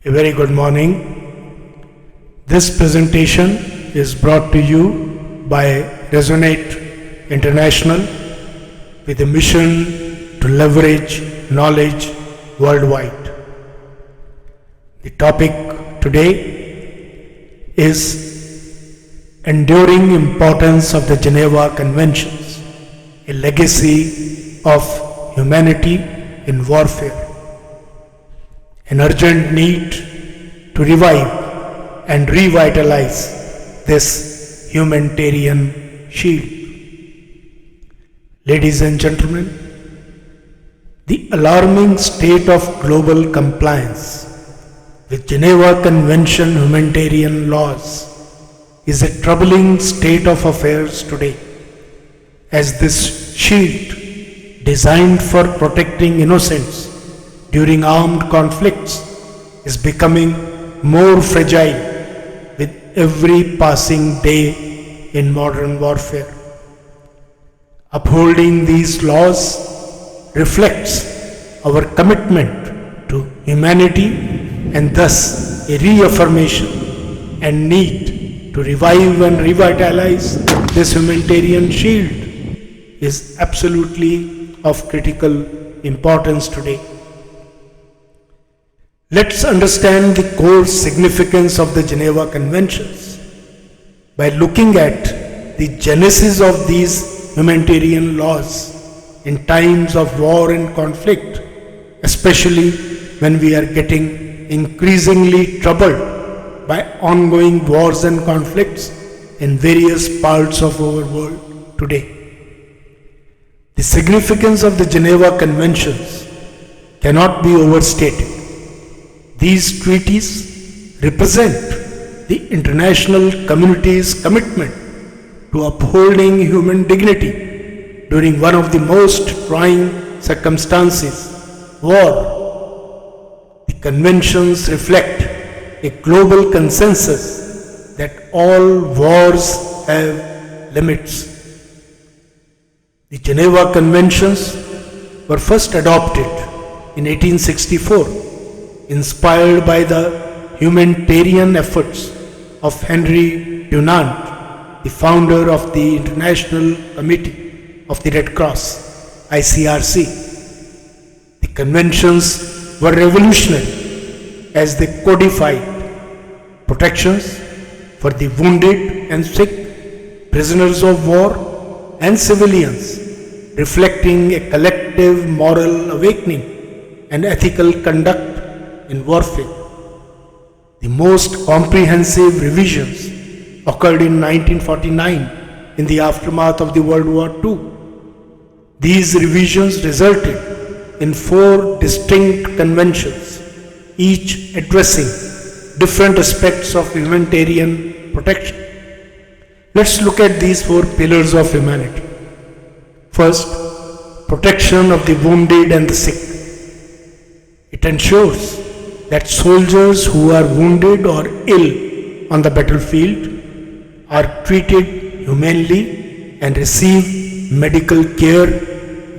A very good morning. This presentation is brought to you by Resonate International with a mission to leverage knowledge worldwide. The topic today is Enduring Importance of the Geneva Conventions, a legacy of humanity in warfare. An urgent need to revive and revitalize this humanitarian shield. Ladies and gentlemen, the alarming state of global compliance with Geneva Convention Humanitarian Laws is a troubling state of affairs today, as this shield, designed for protecting innocents during armed conflicts, is becoming more fragile with every passing day in modern warfare. Upholding these laws reflects our commitment to humanity and thus a reaffirmation and need to revive and revitalize this humanitarian shield is absolutely of critical importance today. Let's understand the core significance of the Geneva Conventions by looking at the genesis of these humanitarian laws in times of war and conflict, especially when we are getting increasingly troubled by ongoing wars and conflicts in various parts of our world today. The significance of the Geneva Conventions cannot be overstated. These treaties represent the international community's commitment to upholding human dignity during one of the most trying circumstances, war. The conventions reflect a global consensus that all wars have limits. The Geneva Conventions were first adopted in 1864, inspired by the humanitarian efforts of Henry Dunant, the founder of the International Committee of the Red Cross, ICRC. The conventions were revolutionary as they codified protections for the wounded and sick, prisoners of war, and civilians, reflecting a collective moral awakening and ethical conduct in warfare. The most comprehensive revisions occurred in 1949 in the aftermath of the World War II. These revisions resulted in 4 distinct conventions, each addressing different aspects of humanitarian protection. Let's look at these 4 pillars of humanity. First, protection of the wounded and the sick. It ensures that soldiers who are wounded or ill on the battlefield are treated humanely and receive medical care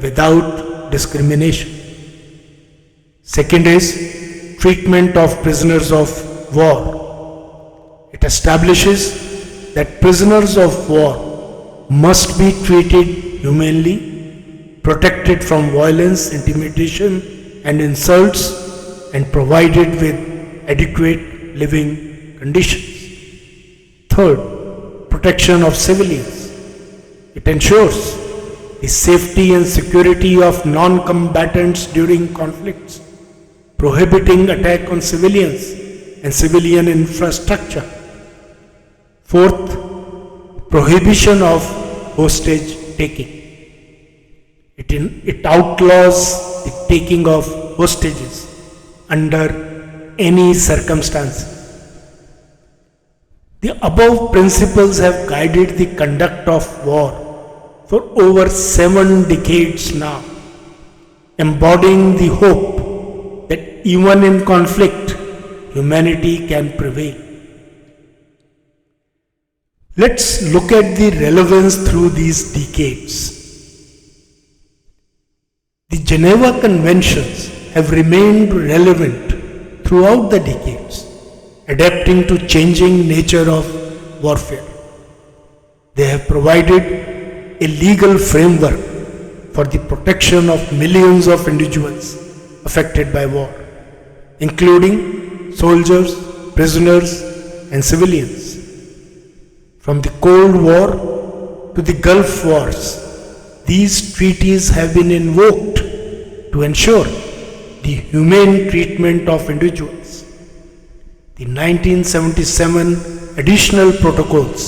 without discrimination. Second is treatment of prisoners of war. It establishes that prisoners of war must be treated humanely, protected from violence, intimidation, and insults, and provided with adequate living conditions. Third, protection of civilians. It ensures the safety and security of non-combatants during conflicts, prohibiting attack on civilians and civilian infrastructure. Fourth, prohibition of hostage taking. It outlaws the taking of hostages under any circumstances. The above principles have guided the conduct of war for over 7 decades now, embodying the hope that even in conflict, humanity can prevail. Let's look at the relevance through these decades. The Geneva Conventions have remained relevant throughout the decades, adapting to changing nature of warfare. They have provided a legal framework for the protection of millions of individuals affected by war, including soldiers, prisoners, and civilians. From the Cold War to the Gulf Wars, these treaties have been invoked to ensure the humane treatment of individuals. The 1977 additional protocols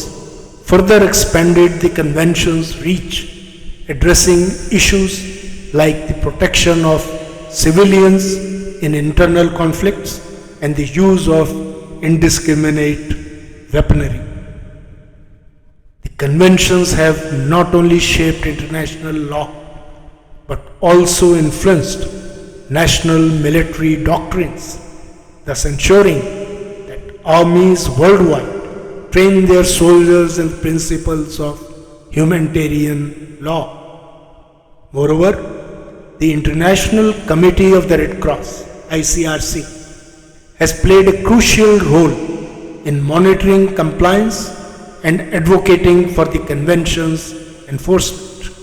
further expanded the Convention's reach, addressing issues like the protection of civilians in internal conflicts and the use of indiscriminate weaponry. The conventions have not only shaped international law, but also influenced national military doctrines, thus ensuring that armies worldwide train their soldiers in principles of humanitarian law. Moreover, the International Committee of the Red Cross, ICRC, has played a crucial role in monitoring compliance and advocating for the Convention's enforcement.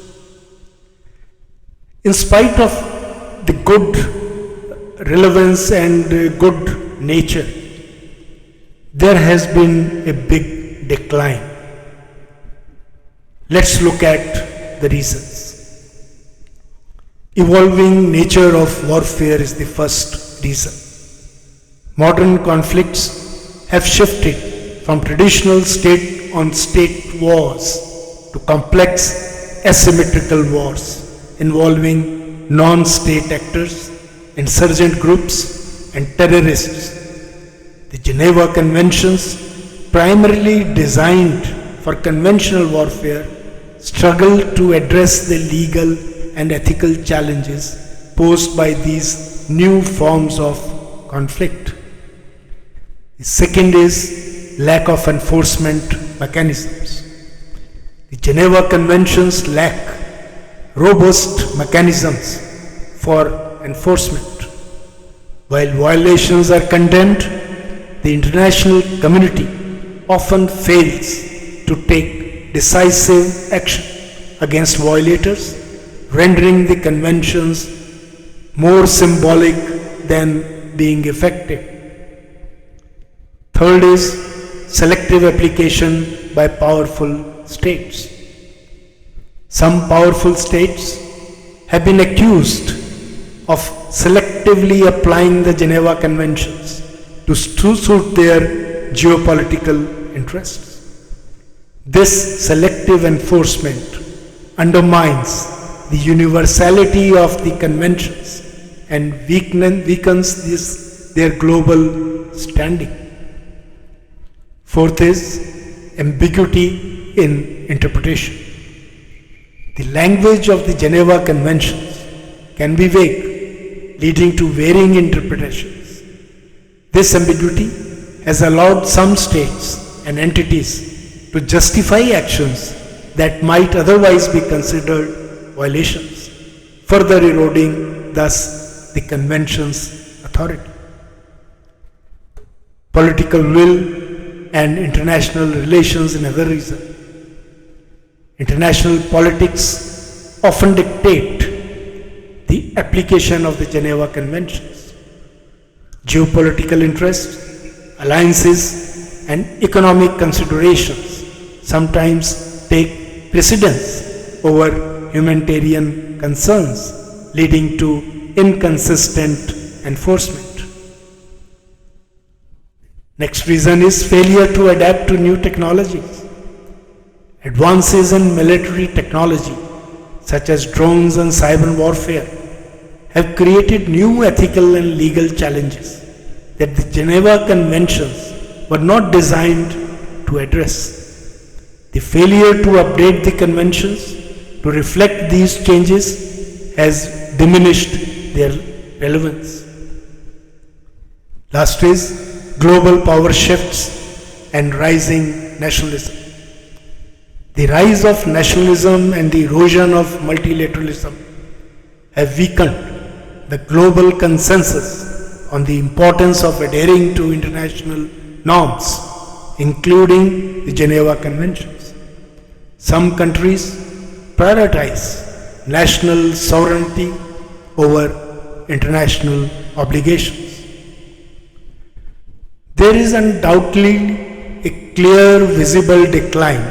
In spite of the good relevance and good nature, there has been a big decline. Let's look at the reasons. Evolving nature of warfare is the first reason. Modern conflicts have shifted from traditional state-on-state wars to complex asymmetrical wars involving non-state actors, insurgent groups, and terrorists. The Geneva Conventions, primarily designed for conventional warfare, struggle to address the legal and ethical challenges posed by these new forms of conflict. The second is lack of enforcement mechanisms. The Geneva Conventions lack robust mechanisms for enforcement. While violations are condemned, the international community often fails to take decisive action against violators, rendering the conventions more symbolic than being effective. Third is selective application by powerful states. Some powerful states have been accused of selectively applying the Geneva Conventions to suit their geopolitical interests. This selective enforcement undermines the universality of the conventions and weakens their global standing. Fourth is ambiguity in interpretation. The language of the Geneva Conventions can be vague, leading to varying interpretations. This ambiguity has allowed some states and entities to justify actions that might otherwise be considered violations, further eroding thus the Convention's authority. Political will and international relations another reason. International politics often dictate the application of the Geneva Conventions. Geopolitical interests, alliances, and economic considerations sometimes take precedence over humanitarian concerns, leading to inconsistent enforcement. Next reason is failure to adapt to new technologies. Advances in military technology, such as drones and cyber warfare, have created new ethical and legal challenges that the Geneva Conventions were not designed to address. The failure to update the conventions to reflect these changes has diminished their relevance. Last is global power shifts and rising nationalism. The rise of nationalism and the erosion of multilateralism have weakened the global consensus on the importance of adhering to international norms, including the Geneva Conventions. Some countries prioritize national sovereignty over international obligations. There is undoubtedly a clear, visible decline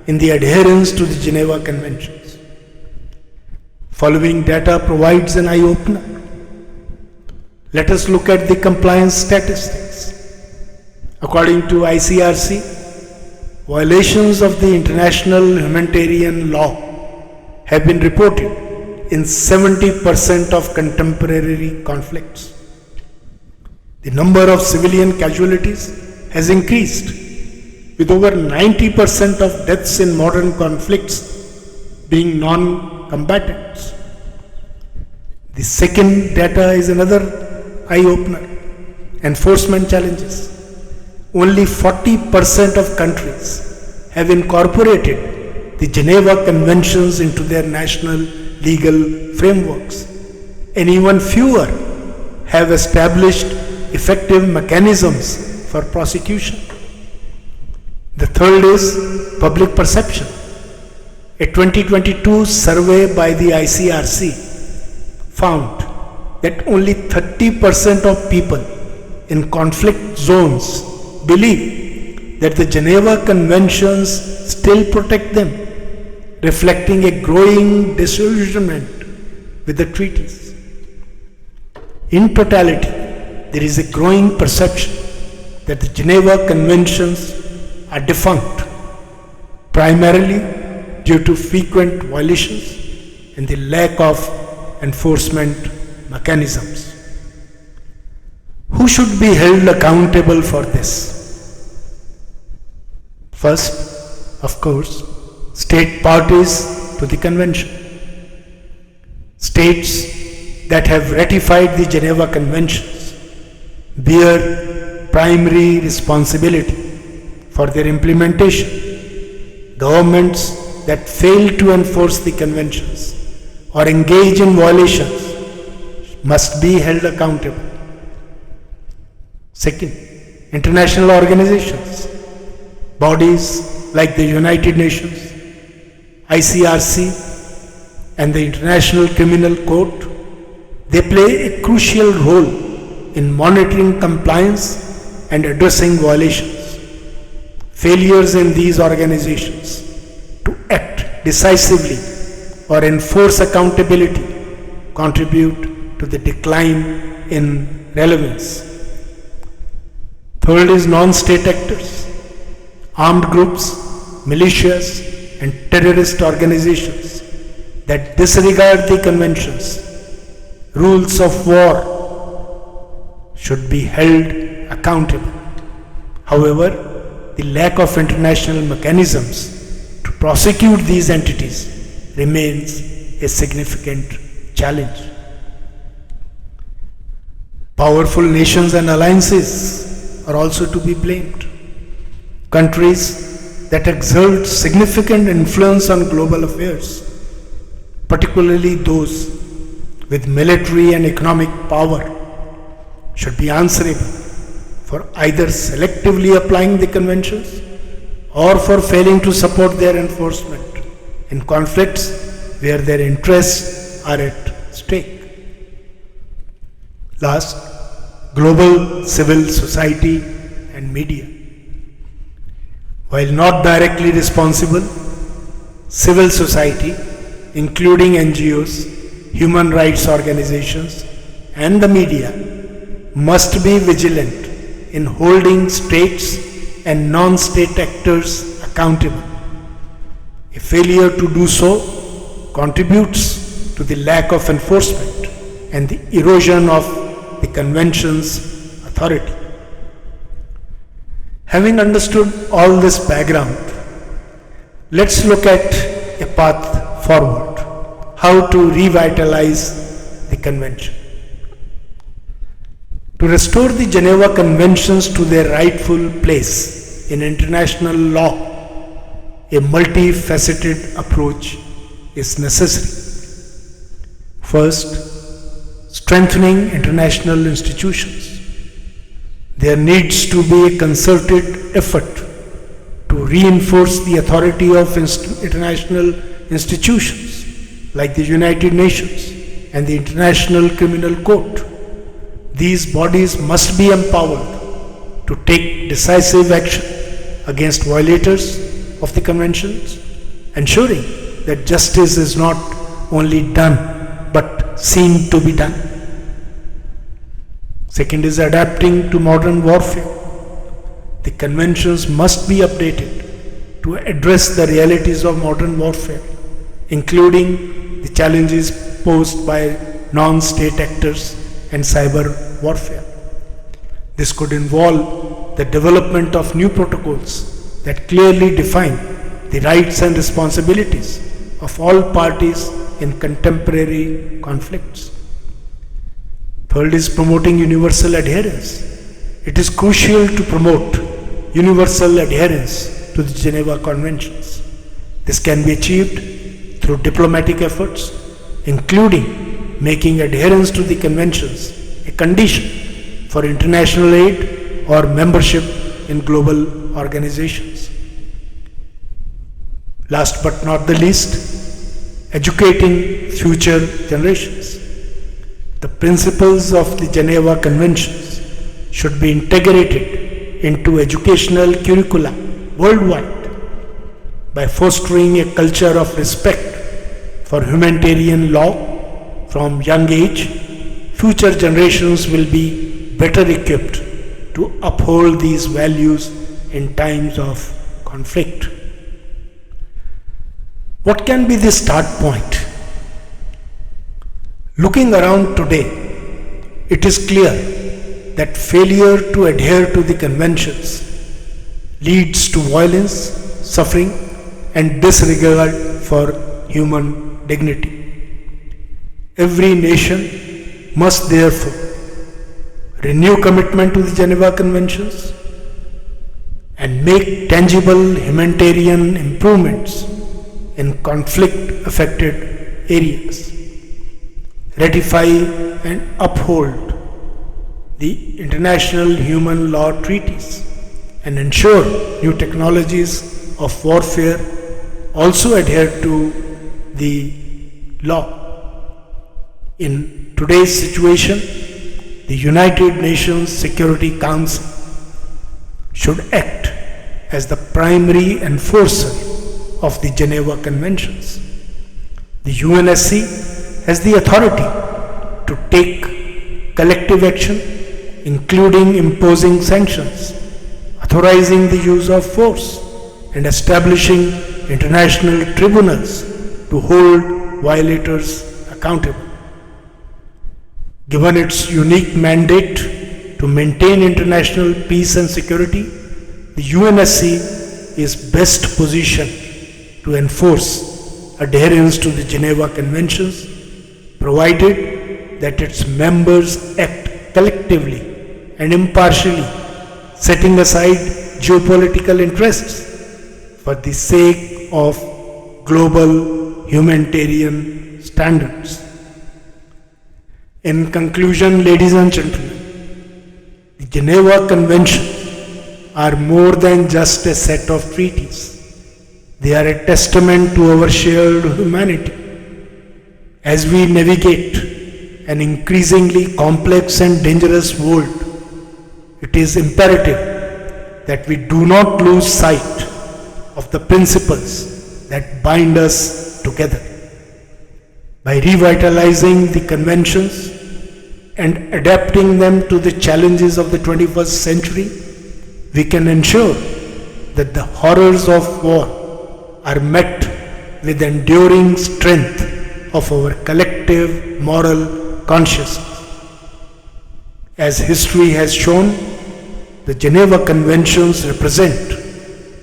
in the adherence to the Geneva Conventions. Following data provides an eye-opener. Let us look at the compliance statistics. According to ICRC, violations of the international humanitarian law have been reported in 70% of contemporary conflicts. The number of civilian casualties has increased, with over 90% of deaths in modern conflicts being non-combatants. The second data is another eye-opener: enforcement challenges. Only 40% of countries have incorporated the Geneva Conventions into their national legal frameworks, and even fewer have established effective mechanisms for prosecution. The third is public perception. A 2022 survey by the ICRC found that only 30% of people in conflict zones believe that the Geneva Conventions still protect them, reflecting a growing disillusionment with the treaties. In totality, there is a growing perception that the Geneva Conventions are defunct, primarily due to frequent violations and the lack of enforcement mechanisms. Who should be held accountable for this? First, of course, state parties to the convention. States that have ratified the Geneva Conventions bear primary responsibility for their implementation. Governments that fail to enforce the conventions or engage in violations must be held accountable. Second, international organizations, bodies like the United Nations, ICRC, and the International Criminal Court, they play a crucial role in monitoring compliance and addressing violations. Failures in these organizations to act decisively or enforce accountability contribute to the decline in relevance. Third is non-state actors, armed groups, militias, and terrorist organizations that disregard the conventions. Rules of war should be held accountable. However, the lack of international mechanisms to prosecute these entities remains a significant challenge. Powerful nations and alliances are also to be blamed. Countries that exert significant influence on global affairs, particularly those with military and economic power, should be answerable for either selectively applying the conventions or for failing to support their enforcement in conflicts where their interests are at stake. Last, global civil society and media. While not directly responsible, civil society, including NGOs, human rights organizations, and the media, must be vigilant in holding states and non-state actors accountable. A failure to do so contributes to the lack of enforcement and the erosion of the Convention's authority. Having understood all this background, let's look at a path forward, how to revitalize the Convention. To restore the Geneva Conventions to their rightful place in international law, a multifaceted approach is necessary. First, strengthening international institutions. There needs to be a concerted effort to reinforce the authority of international institutions like the United Nations and the International Criminal Court. These bodies must be empowered to take decisive action against violators of the conventions, ensuring that justice is not only done but seen to be done. Second is adapting to modern warfare. The conventions must be updated to address the realities of modern warfare, including the challenges posed by non-state actors and cyber warfare. This could involve the development of new protocols that clearly define the rights and responsibilities of all parties in contemporary conflicts. Third is promoting universal adherence. It is crucial to promote universal adherence to the Geneva Conventions. This can be achieved through diplomatic efforts, including making adherence to the conventions a condition for international aid or membership in global organizations. Last but not the least, educating future generations. The principles of the Geneva Conventions should be integrated into educational curricula worldwide by fostering a culture of respect for humanitarian law from young age. Future generations will be better equipped to uphold these values in times of conflict. What can be the start point? Looking around today, it is clear that failure to adhere to the conventions leads to violence, suffering, and disregard for human dignity. Every nation must therefore renew commitment to the Geneva Conventions and make tangible humanitarian improvements in conflict-affected areas. Ratify and uphold the international human law treaties and ensure new technologies of warfare also adhere to the law. In today's situation, the United Nations Security Council should act as the primary enforcer of the Geneva Conventions. The UNSC has the authority to take collective action, including imposing sanctions, authorizing the use of force, and establishing international tribunals to hold violators accountable. Given its unique mandate to maintain international peace and security, the UNSC is best positioned to enforce adherence to the Geneva Conventions, provided that its members act collectively and impartially, setting aside geopolitical interests for the sake of global humanitarian standards. In conclusion, ladies and gentlemen, the Geneva Conventions are more than just a set of treaties. They are a testament to our shared humanity. As we navigate an increasingly complex and dangerous world, it is imperative that we do not lose sight of the principles that bind us together. By revitalizing the conventions and adapting them to the challenges of the 21st century, we can ensure that the horrors of war are met with enduring strength of our collective moral consciousness. As history has shown, the Geneva Conventions represent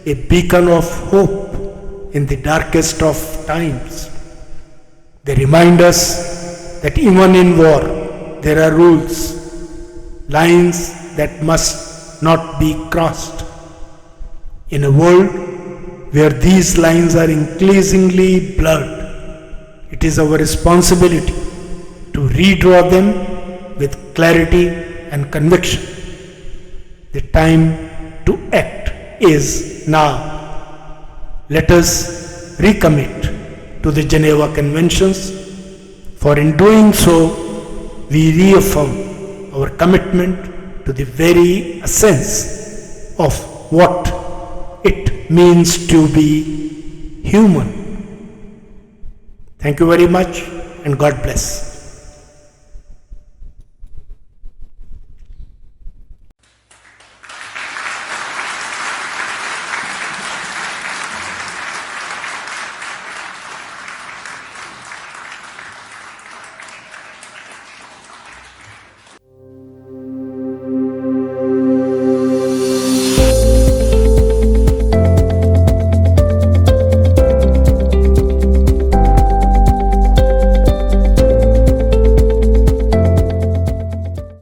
a beacon of hope in the darkest of times. They remind us that even in war, there are rules, lines that must not be crossed. In a world where these lines are increasingly blurred, it is our responsibility to redraw them with clarity and conviction. The time to act is now. Let us recommit to the Geneva Conventions, for in doing so, we reaffirm our commitment to the very essence of what it means to be human. Thank you very much, and God bless.